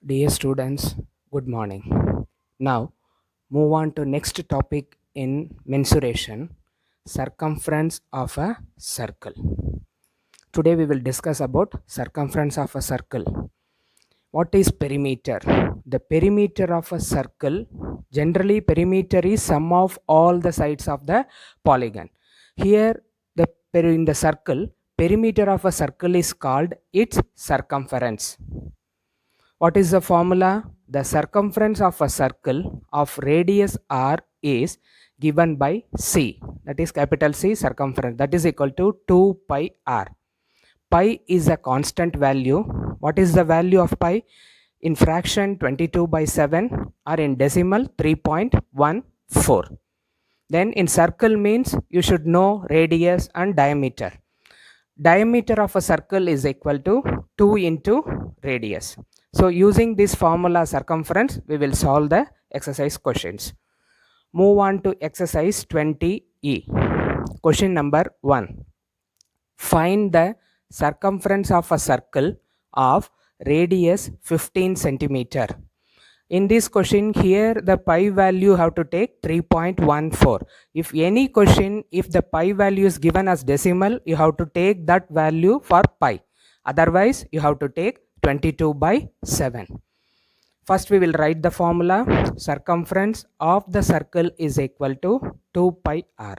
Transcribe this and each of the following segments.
Dear students, good morning. Now move on to next topic in mensuration, circumference of a circle. Today we will discuss about circumference of a circle. What is perimeter? The perimeter of a circle, generally perimeter is sum of all the sides of the polygon. Here in the circle, perimeter of a circle is called its circumference. What is the formula? The circumference of a circle of radius r is given by c, that is capital C circumference, that is equal to 2 pi r. Pi is a constant value. What is the value of pi? In fraction 22 by 7 or in decimal 3.14. Then in circle means you should know radius and diameter. Diameter of a circle is equal to 2 into radius. So using this formula circumference, we will solve the exercise questions. Move on to exercise 20E. Question number 1. Find the circumference of a circle of radius 15 centimeter. In this question here, the pi value have to take 3.14. If any question, if the pi value is given as decimal, you have to take that value for pi. Otherwise, you have to take 22 by 7. First, we will write the formula. Circumference of the circle is equal to 2 pi r.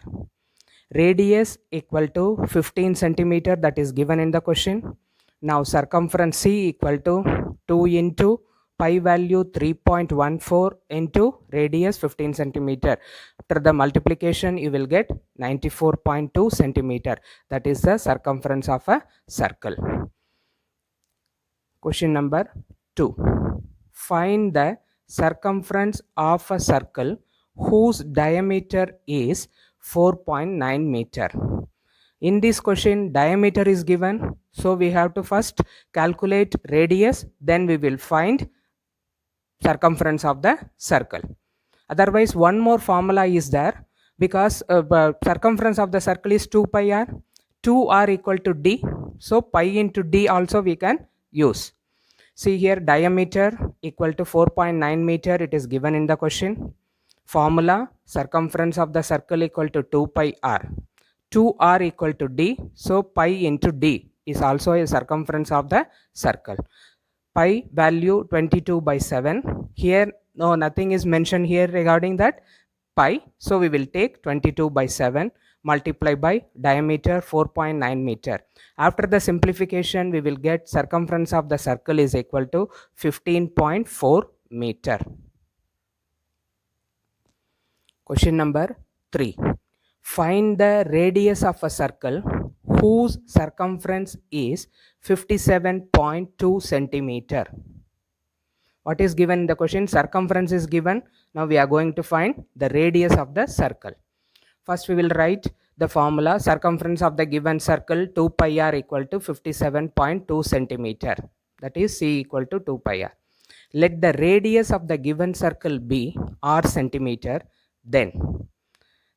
Radius equal to 15 centimeter, that is given in the question. Now, circumference C equal to 2 into pi value 3.14 into radius 15 centimeter. After the multiplication, you will get 94.2 centimeter. That is the circumference of a circle. Question number 2. Find the circumference of a circle whose diameter is 4.9 meter. In this question, diameter is given, so we have to first calculate radius, then we will find circumference of the circle. Otherwise, one more formula is there, because circumference of the circle is 2 pi r. 2r equal to d, so pi into d also we can use. See here, diameter equal to 4.9 meter, it is given in the question. Formula, circumference of the circle equal to 2 pi r. 2r equal to d, so pi into d is also a circumference of the circle. Pi value 22 by 7. Here no, nothing is mentioned here regarding that pi, so we will take 22 by 7 multiply by diameter 4.9 meter. After the simplification, we will get circumference of the circle is equal to 15.4 meter. Question number 3. Find the radius of a circle whose circumference is 57.2 centimeter. What is given in the question? Circumference is given. Now we are going to find the radius of the circle. First we will write the formula. Circumference of the given circle 2 pi r equal to 57.2 centimeter. That is C equal to 2 pi r. Let the radius of the given circle be r centimeter. Then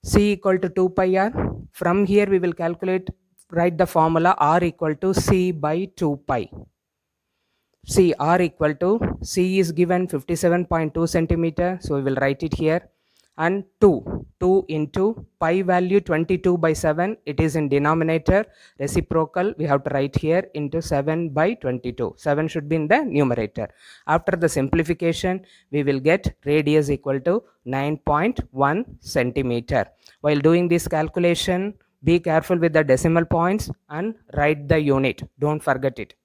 C equal to 2 pi r. From here we will calculate, write the formula r equal to C by 2 pi. See, r equal to C is given 57.2 centimeter, so we will write it here, and 2 into pi value 22 by 7, it is in denominator, reciprocal we have to write here into 7 by 22. 7 should be in the numerator. After the simplification, we will get radius equal to 9.1 centimeter. While doing this calculation, be careful with the decimal points and write the unit, don't forget it.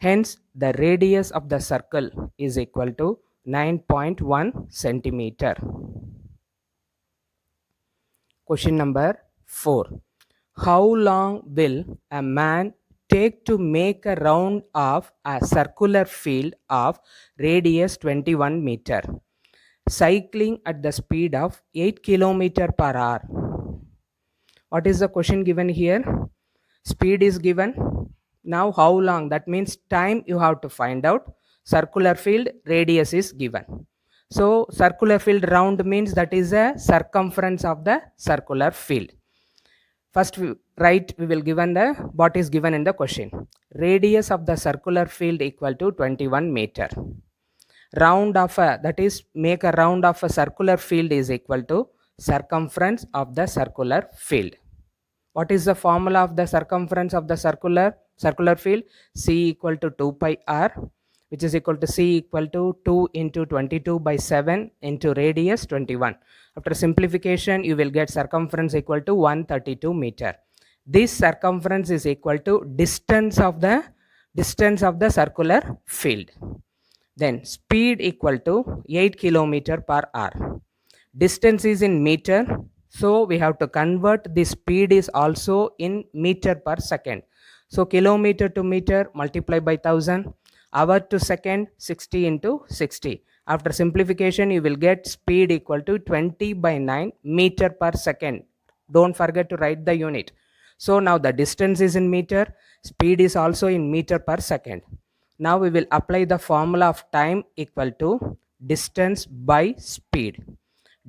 Hence, the radius of the circle is equal to 9.1 centimeter. Question number 4. How long will a man take to make a round of a circular field of radius 21 meter, cycling at the speed of 8 km per hour? What is the question given here? Speed is given. Now how long? That means time you have to find out. Circular field, radius is given. So circular field round means that is a circumference of the circular field. First we will given the what is given in the question. Radius of the circular field equal to 21 meter. Round of a, that is make a round of a circular field is equal to circumference of the circular field. What is the formula of the circumference of the circular field? C equal to 2 pi r, which is equal to C equal to 2 into 22 by 7 into radius 21. After simplification, you will get circumference equal to 132 meter. This circumference is equal to distance of the circular field. Then speed equal to 8 kilometer per hour. Distance is in meter, so we have to convert the speed is also in meter per second. So kilometer to meter multiply by 1000, hour to second 60 into 60. After simplification, you will get speed equal to 20 by 9 meter per second. Don't forget to write the unit. So now the distance is in meter, speed is also in meter per second. Now we will apply the formula of time equal to distance by speed.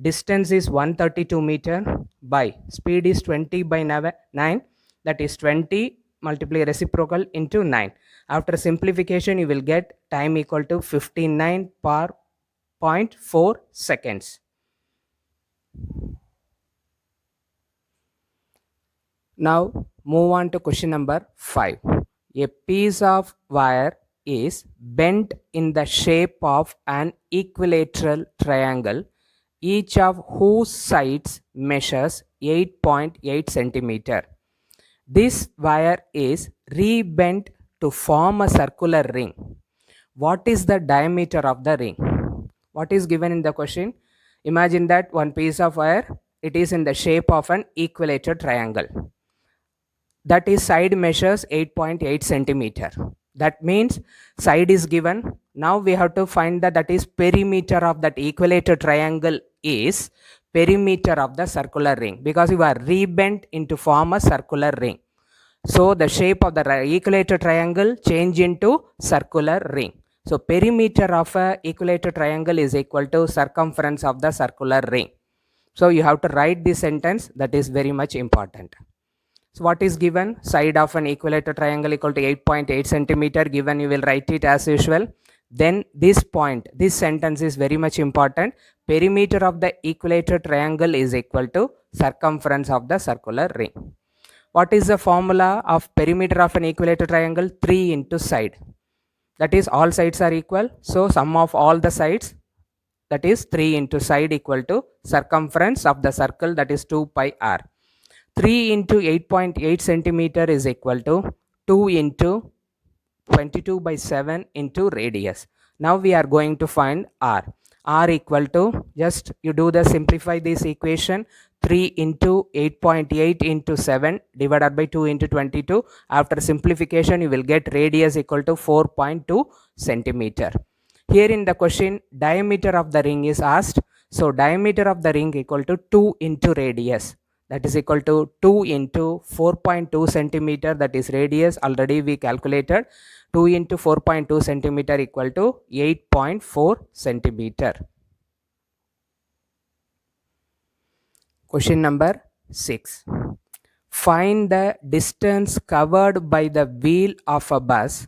Distance is 132 meter by speed is 20 by 9, that is 20 multiply reciprocal into 9. After simplification, you will get time equal to 59 per 0.4 seconds. Now move on to question number 5. A piece of wire is bent in the shape of an equilateral triangle, each of whose sides measures 8.8 centimeter. This wire is rebent to form a circular ring. What is the diameter of the ring? What is given in the question? Imagine that one piece of wire, it is in the shape of an equilateral triangle. That is side measures 8.8 centimeter. That means side is given. Now we have to find that is perimeter of that equilateral triangle is perimeter of the circular ring, because you are rebent into form a circular ring. So the shape of the equilateral triangle change into circular ring. So perimeter of a equilateral triangle is equal to circumference of the circular ring. So you have to write this sentence, that is very much important. So what is given? Side of an equilateral triangle equal to 8.8 centimeter given, you will write it as usual. Then this point, this sentence is very much important. Perimeter of the equilateral triangle is equal to circumference of the circular ring. What is the formula of perimeter of an equilateral triangle? 3 into side. That is all sides are equal. So sum of all the sides, that is 3 into side equal to circumference of the circle, that is 2 pi r. 3 into 8.8 centimeter is equal to 2 into 22 by 7 into radius. Now we are going to find r. R equal to, just you do the simplify this equation, 3 into 8.8 into 7 divided by 2 into 22. After simplification, you will get radius equal to 4.2 centimeter. Here in the question, diameter of the ring is asked. So diameter of the ring equal to 2 into radius. That is equal to 2 into 4.2 centimeter, that is radius, already we calculated. 2 into 4.2 centimeter equal to 8.4 centimeter. Question number 6. Find the distance covered by the wheel of a bus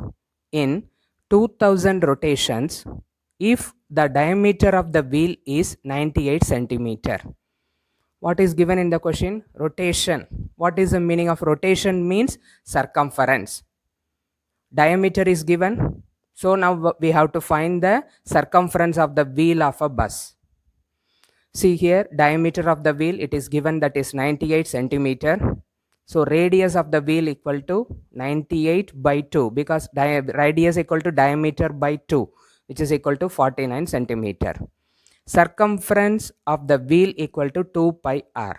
in 2000 rotations if the diameter of the wheel is 98 centimeter. What is given in the question? Rotation. What is the meaning of rotation? Means circumference. Diameter is given. So now we have to find the circumference of the wheel of a bus. See here, diameter of the wheel, it is given, that is 98 centimeter. So radius of the wheel equal to 98 by 2, because radius equal to diameter by 2, which is equal to 49 centimeter. Circumference of the wheel equal to 2 pi r,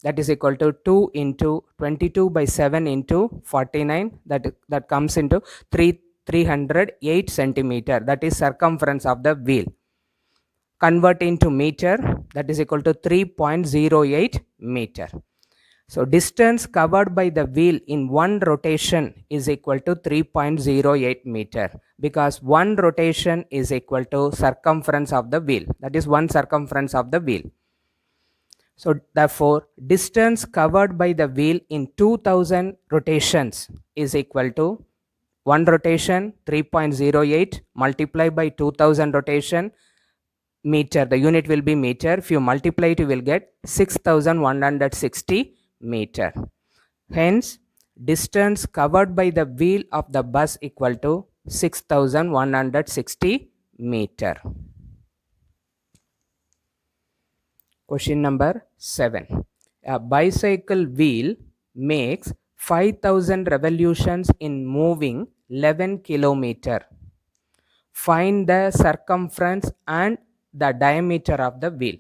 that is equal to 2 into 22 by 7 into 49, that comes into 308 centimeter, that is circumference of the wheel. Convert into meter, that is equal to 3.08 meter. So distance covered by the wheel in one rotation is equal to 3.08 meter, because one rotation is equal to circumference of the wheel, that is one circumference of the wheel. So therefore distance covered by the wheel in 2000 rotations is equal to 1 rotation 3.08 multiply by 2000 rotation meter, the unit will be meter. If you multiply it, you will get 6160 meter. Hence, distance covered by the wheel of the bus equal to 6160 meter. Question number 7. A bicycle wheel makes 5000 revolutions in moving 11 kilometer. Find the circumference and the diameter of the wheel.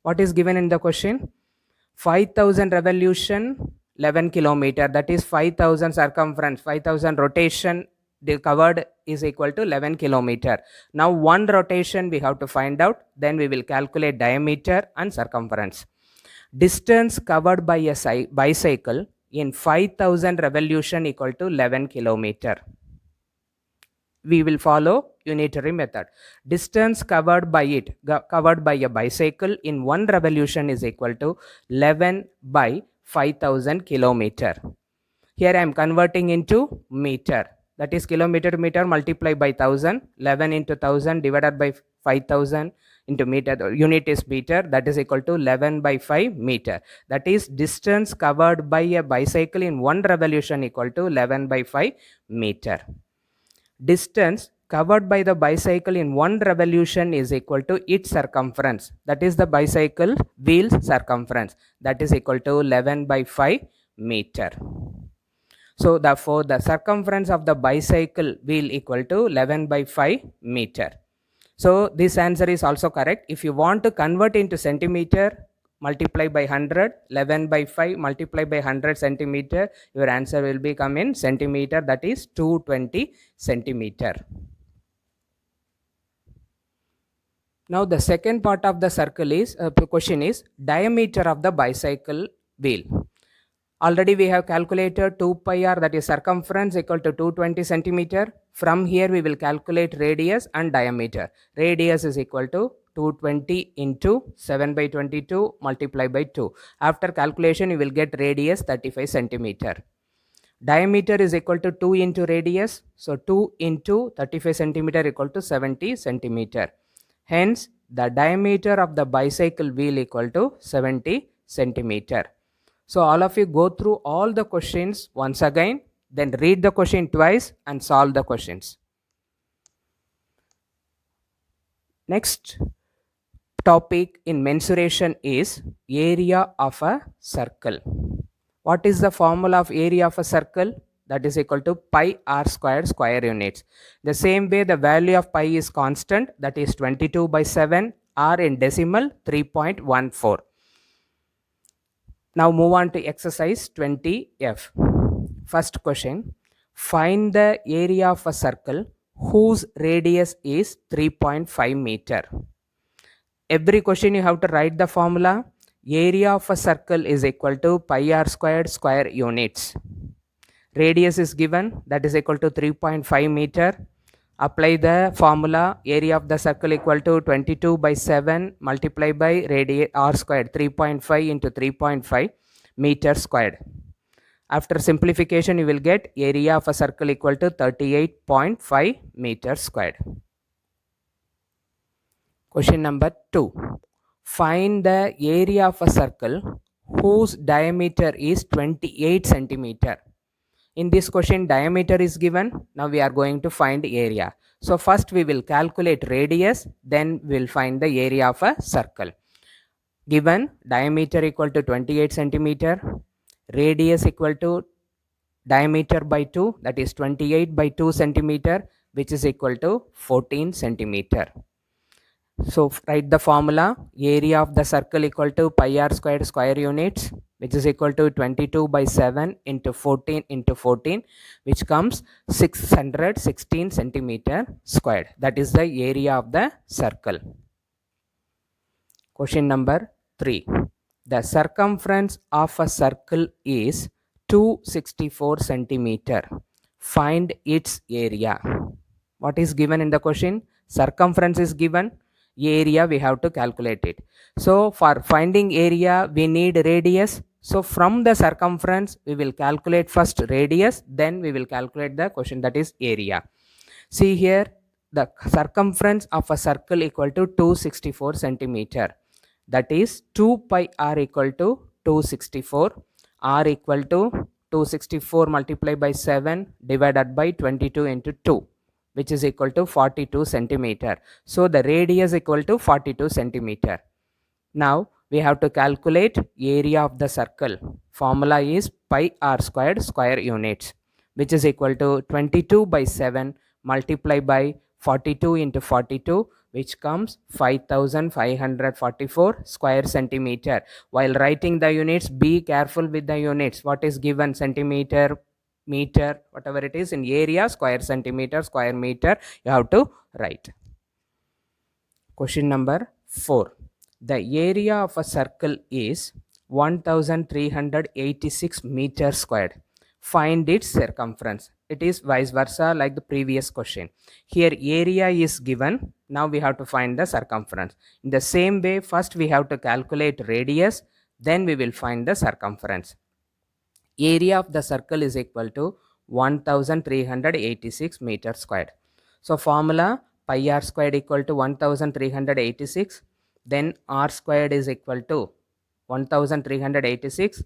What is given in the question? 5000 revolution, 11 kilometer, that is 5000 circumference, 5000 rotation the covered is equal to 11 kilometer. Now one rotation we have to find out, then we will calculate diameter and circumference. Distance covered by a bicycle in 5000 revolution equal to 11 kilometer. We will follow unitary method. Distance covered by a bicycle in one revolution is equal to 11 by 5000 kilometer. Here I am converting into meter, that is kilometer to meter multiplied by 1000, 11 into 1000 divided by 5000 into meter, the unit is meter, that is equal to 11 by 5 meter. That is distance covered by a bicycle in one revolution equal to 11 by 5 meter. Distance covered by the bicycle in one revolution is equal to its circumference, that is the bicycle wheel circumference, that is equal to 11 by 5 meter. So therefore the circumference of the bicycle wheel equal to 11 by 5 meter. So this answer is also correct. If you want to convert into centimeter, multiply by 100, 11 by 5 multiply by 100 centimeter, your answer will become in centimeter, that is 220 centimeter. Now the second part of the circle is question is diameter of the bicycle wheel. Already we have calculated 2 pi r, that is circumference equal to 220 centimeter. From here we will calculate radius and diameter. Radius is equal to 220 into 7 by 22 multiplied by 2. After calculation you will get radius 35 centimeter. Diameter is equal to 2 into radius. So 2 into 35 centimeter equal to 70 centimeter. Hence the diameter of the bicycle wheel equal to 70 centimeter. So all of you go through all the questions once again, then read the question twice and solve the questions. Next topic in mensuration is area of a circle. What is the formula of area of a circle? That is equal to pi r squared square units. The same way the value of pi is constant, that is 22 by 7, r in decimal 3.14. Now move on to exercise 20F. First question, find the area of a circle whose radius is 3.5 meter. Every question you have to write the formula. Area of a circle is equal to pi r squared square units. Radius is given, that is equal to 3.5 meter. Apply the formula, area of the circle equal to 22 by 7 multiply by radius r squared, 3.5 into 3.5 meter squared. After simplification you will get area of a circle equal to 38.5 meter squared. Question number 2. Find the area of a circle whose diameter is 28 centimeter. In this question diameter is given, now we are going to find area. So first we will calculate radius, then we will find the area of a circle. Given diameter equal to 28 centimeter, radius equal to diameter by 2, that is 28 by 2 centimeter, which is equal to 14 centimeter. So write the formula, area of the circle equal to pi r squared square units, which is equal to 22 by 7 into 14 into 14, which comes 616 centimeter squared. That is the area of the circle. Question number 3. The circumference of a circle is 264 centimeter. Find its area. What is given in the question? Circumference is given. area we have to calculate it. So for finding area we need radius. So from the circumference we will calculate first radius, then we will calculate the question, that is area. See here, the circumference of a circle equal to 264 centimeter. That is 2 pi r equal to 264. R equal to 264 multiplied by 7 divided by 22 into 2, which is equal to 42 centimeter. So the radius equal to 42 centimeter. Now we have to calculate area of the circle. Formula is pi r squared square units, which is equal to 22 by 7 multiplied by 42 into 42, which comes 5544 square centimeter. While writing the units, be careful with the units. What is given? Centimeter, meter, whatever it is. In area, square centimeter, square meter, you have to write. Question number 4. The area of a circle is 1386 meters squared. Find its circumference. It is vice versa like the previous question. Here area is given. Now we have to find the circumference. In the same way, first we have to calculate radius, then we will find the circumference. Area of the circle is equal to 1386 meters squared. So formula pi r squared equal to 1386, then r squared is equal to 1386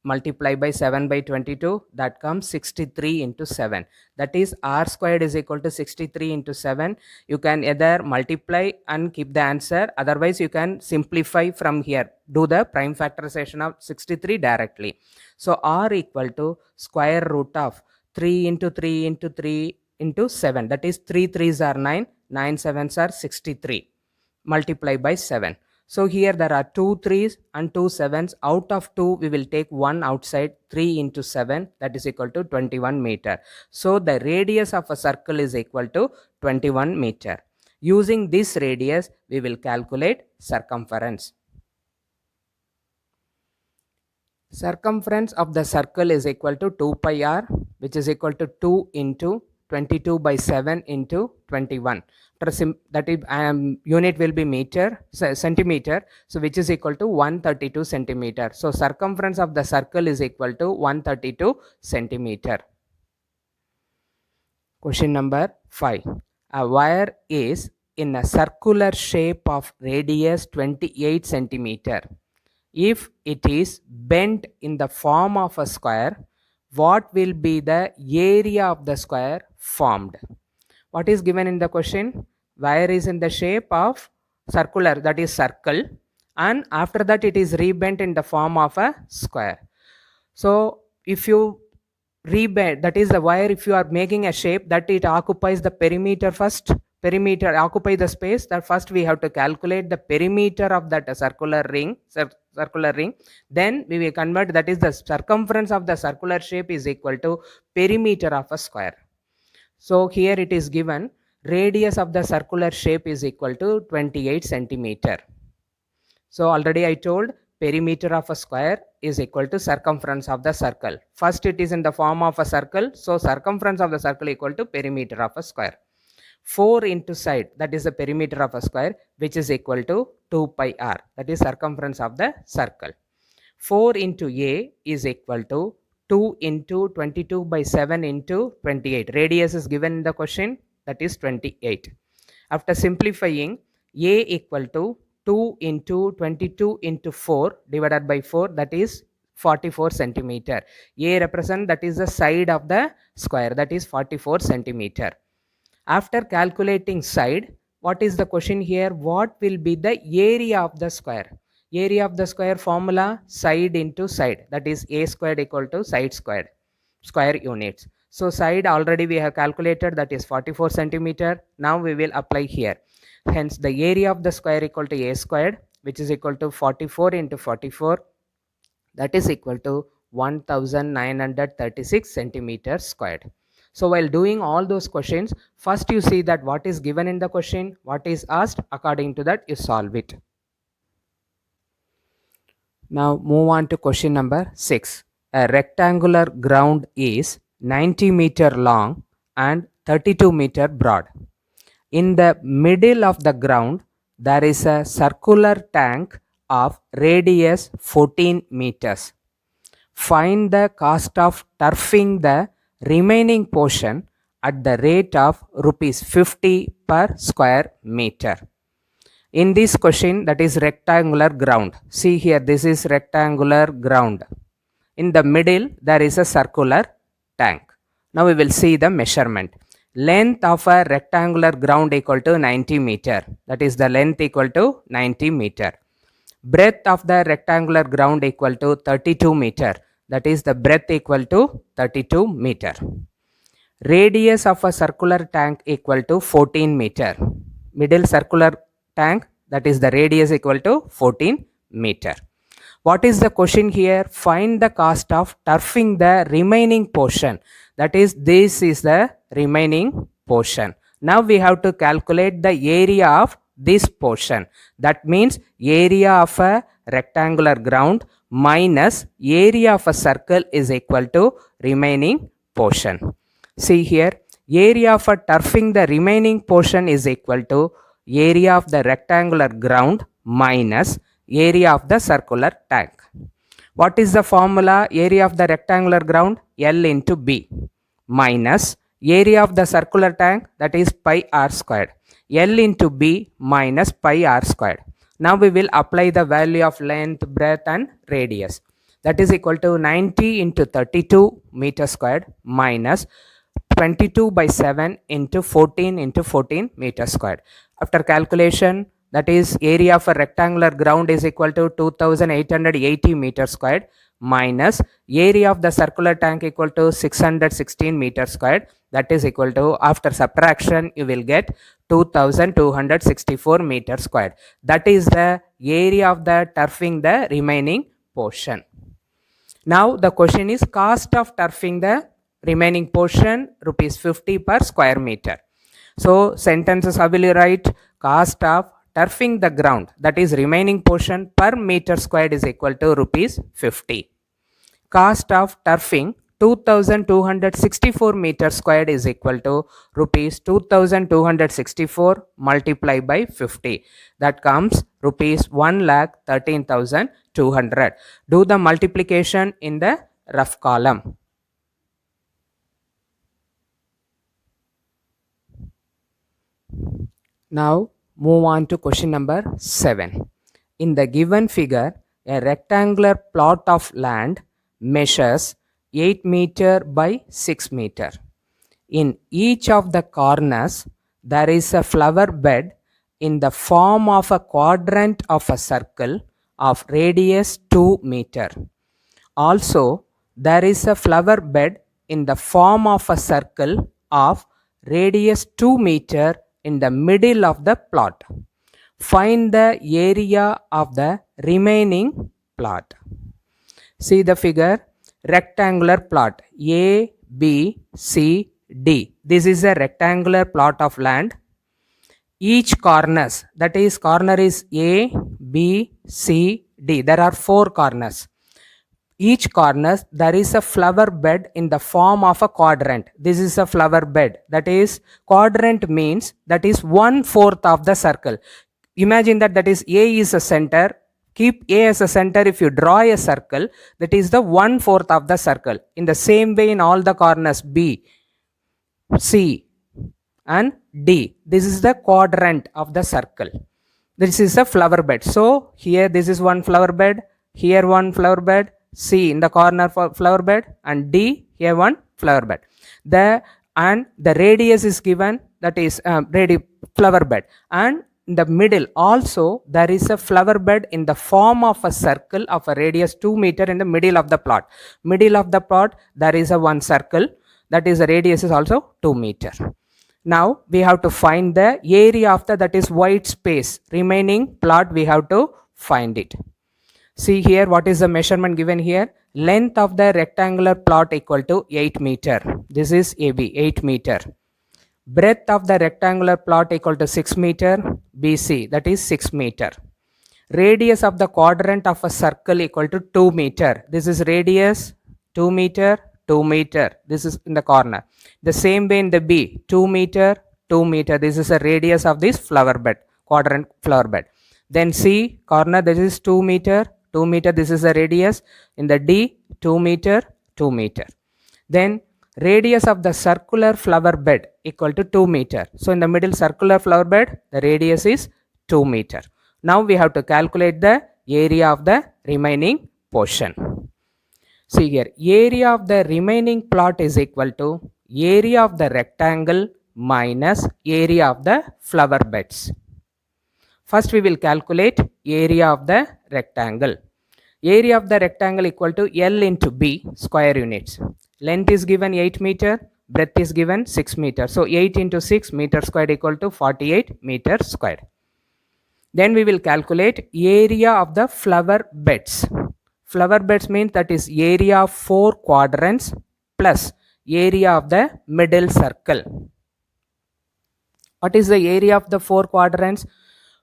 multiply by 7 by 22, that comes 63 into 7. That is r squared is equal to 63 into 7. You can either multiply and keep the answer, otherwise you can simplify from here, do the prime factorization of 63 directly. So r equal to square root of 3 into 3 into 3 into 7, that is 3 3s are 9, 9 7s are 63, multiply by 7. So here there are 2 3s and 2 7s. Out of 2 we will take 1 outside. 3 into 7, that is equal to 21 meter. So the radius of a circle is equal to 21 meter. Using this radius we will calculate circumference. Circumference of the circle is equal to 2 pi r, which is equal to 2 into 22 by 7 into 21. That is unit will be meter, centimeter, so which is equal to 132 centimeter. So circumference of the circle is equal to 132 centimeter. Question number 5. A wire is in a circular shape of radius 28 centimeter. If it is bent in the form of a square, what will be the area of the square formed? What is given in the question? Wire is in the shape of circular, that is circle, and after that it is rebent in the form of a square. So if you rebend, that is the wire, if you are making a shape that it occupies the perimeter first, perimeter occupy the space, that first we have to calculate the perimeter of that circular ring, then we will convert, that is the circumference of the circular shape is equal to perimeter of a square. So here it is given radius of the circular shape is equal to 28 centimeter. So already I told perimeter of a square is equal to circumference of the circle. First it is in the form of a circle, so circumference of the circle equal to perimeter of a square. 4 into side, that is the perimeter of a square, which is equal to 2 pi r, that is circumference of the circle. 4 into a is equal to 2 into 22 by 7 into 28. Radius is given in the question, that is 28. After simplifying, a equal to 2 into 22 into 4 divided by 4, that is 44 centimeter. A represent, that is the side of the square, that is 44 centimeter. After calculating side, what is the question here? What will be the area of the square? Area of the square formula, side into side, that is a squared equal to side squared, square units. So side already we have calculated, that is 44 centimeter. Now we will apply here. Hence the area of the square equal to a squared, which is equal to 44 into 44, that is equal to 1936 centimeters squared. So while doing all those questions, first you see that what is given in the question, what is asked, according to that you solve it. Now move on to question number 6. A rectangular ground is 90 meter long and 32 meter broad. In the middle of the ground, there is a circular tank of radius 14 meters. Find the cost of turfing the remaining portion at the rate of rupees 50 per square meter. In this question, that is rectangular ground. See here, this is rectangular ground. In the middle, there is a circular tank. Now we will see the measurement. Length of a rectangular ground equal to 90 meter. That is the length equal to 90 meter. Breadth of the rectangular ground equal to 32 meter. That is the breadth equal to 32 meter. Radius of a circular tank equal to 14 meter. Middle circular tank, that is the radius equal to 14 meter. What is the question here? Find the cost of turfing the remaining portion. That is, this is the remaining portion. Now we have to calculate the area of this portion. That means area of a rectangular ground minus area of a circle is equal to remaining portion. See here, area of a turfing the remaining portion is equal to area of the rectangular ground minus area of the circular tank. What is the formula? Area of the rectangular ground, L into B, minus area of the circular tank, that is pi r squared. L into B minus pi r squared. Now we will apply the value of length, breadth and radius. That is equal to 90 into 32 meter squared minus 22 by 7 into 14 meter squared. After calculation, that is area of a rectangular ground is equal to 2880 meter squared minus area of the circular tank equal to 616 meter squared. That is equal to, after subtraction, you will get 2264 meter squared. That is the area of the turfing the remaining portion. Now the question is cost of turfing the remaining portion, rupees 50 per square meter. So sentences, how will you write? Cost of turfing the ground, that is remaining portion, per meter squared is equal to rupees 50. Cost of turfing 2264 meter squared is equal to rupees 2264 multiplied by 50. That comes rupees 1,13,200. Do the multiplication in the rough column. Now move on to question number 7. In the given figure, a rectangular plot of land measures 8 meter by 6 meter. In each of the corners, there is a flower bed in the form of a quadrant of a circle of radius 2 meter. Also, there is a flower bed in the form of a circle of radius 2 meter in the middle of the plot. Find the area of the remaining plot. See the figure, rectangular plot A, B, C, D. This is a rectangular plot of land. Each corners, that is corner is A, B, C, D. There are 4 corners. Each corner there is a flower bed in the form of a quadrant. This is a flower bed. That is, quadrant means that is 1/4 of the circle. Imagine that is A is a center. Keep A as a center. If you draw a circle, that is the 1/4 of the circle. In the same way, in all the corners B, C and D, this is the quadrant of the circle. This is a flower bed. So here this is one flower bed, here one flower bed, C in the corner for flower bed, and D here one flower bed. The radius is given, that is flower bed, and in the middle also there is a flower bed in the form of a circle of a radius 2 meter in the middle of the plot. Middle of the plot there is a one circle, that is the radius is also 2 meter. Now we have to find the area of the, that is white space, remaining plot we have to find it. See here, what is the measurement given here? Length of the rectangular plot equal to 8 meter. This is AB, 8 meter. Breadth of the rectangular plot equal to 6 meter, BC, that is 6 meter. Radius of the quadrant of a circle equal to 2 meter. This is radius 2 meter, 2 meter. This is in the corner. The same way in the B, 2 meter, 2 meter. This is the radius of this flower bed, quadrant flower bed. Then C corner, this is 2 meter, 2 meter, this is the radius. In the D, 2 meter, 2 meter. Then radius of the circular flower bed equal to 2 meter. So in the middle circular flower bed, the radius is 2 meter. Now we have to calculate the area of the remaining portion. See here, area of the remaining plot is equal to area of the rectangle minus area of the flower beds. First we will calculate area of the rectangle. Area of the rectangle equal to L into B square units. Length is given 8 meter, breadth is given 6 meter. So 8 into 6 meter squared equal to 48 meter squared. Then we will calculate area of the flower beds. Flower beds means that is area of 4 quadrants plus area of the middle circle. What is the area of the 4 quadrants?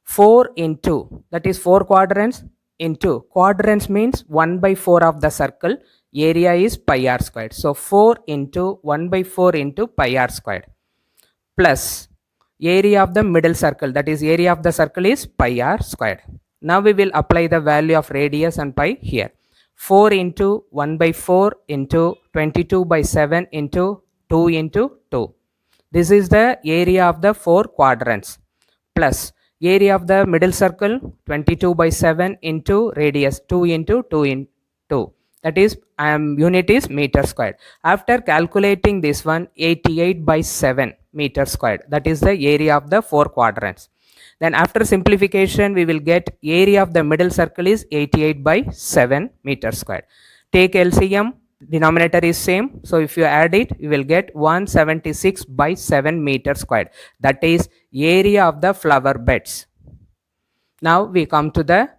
4 into, that is 4 quadrants into, quadrants means 1 by 4 of the circle, area is pi r squared. So 4 into 1 by 4 into pi r squared plus area of the middle circle, that is area of the circle is pi r squared. Now we will apply the value of radius and pi here. 4 into 1 by 4 into 22 by 7 into 2 into 2. This is the area of the 4 quadrants plus area of the middle circle 22 by 7 into radius 2 into 2 into 2. That is unit is meter squared. After calculating this one, 88 by 7 meter squared, that is the area of the 4 quadrants. Then after simplification we will get area of the middle circle is 88 by 7 meter squared. Take LCM, denominator is same, so if you add it you will get 176 by 7 meter squared, that is area of the flower beds. Now we come to the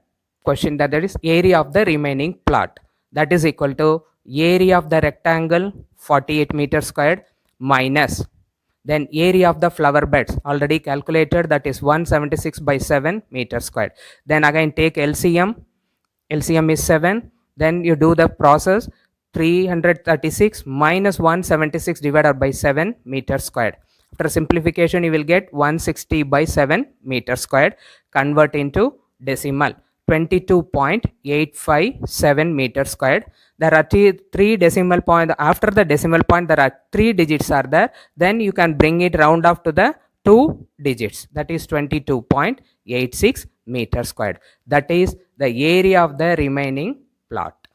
question, that is area of the remaining plot, that is equal to area of the rectangle 48 meter squared minus then area of the flower beds already calculated, that is 176 by 7 meter squared. Then again take LCM, LCM is 7, then you do the process, 336 minus 176 divided by 7 meter squared. After simplification you will get 160 by 7 meter squared. Convert into decimal, 22.857 meter squared. There are three decimal point. After the decimal point there are 3 digits are there, then you can bring it round off to the 2 digits, that is 22.86 meter squared. That is the area of the remaining plot.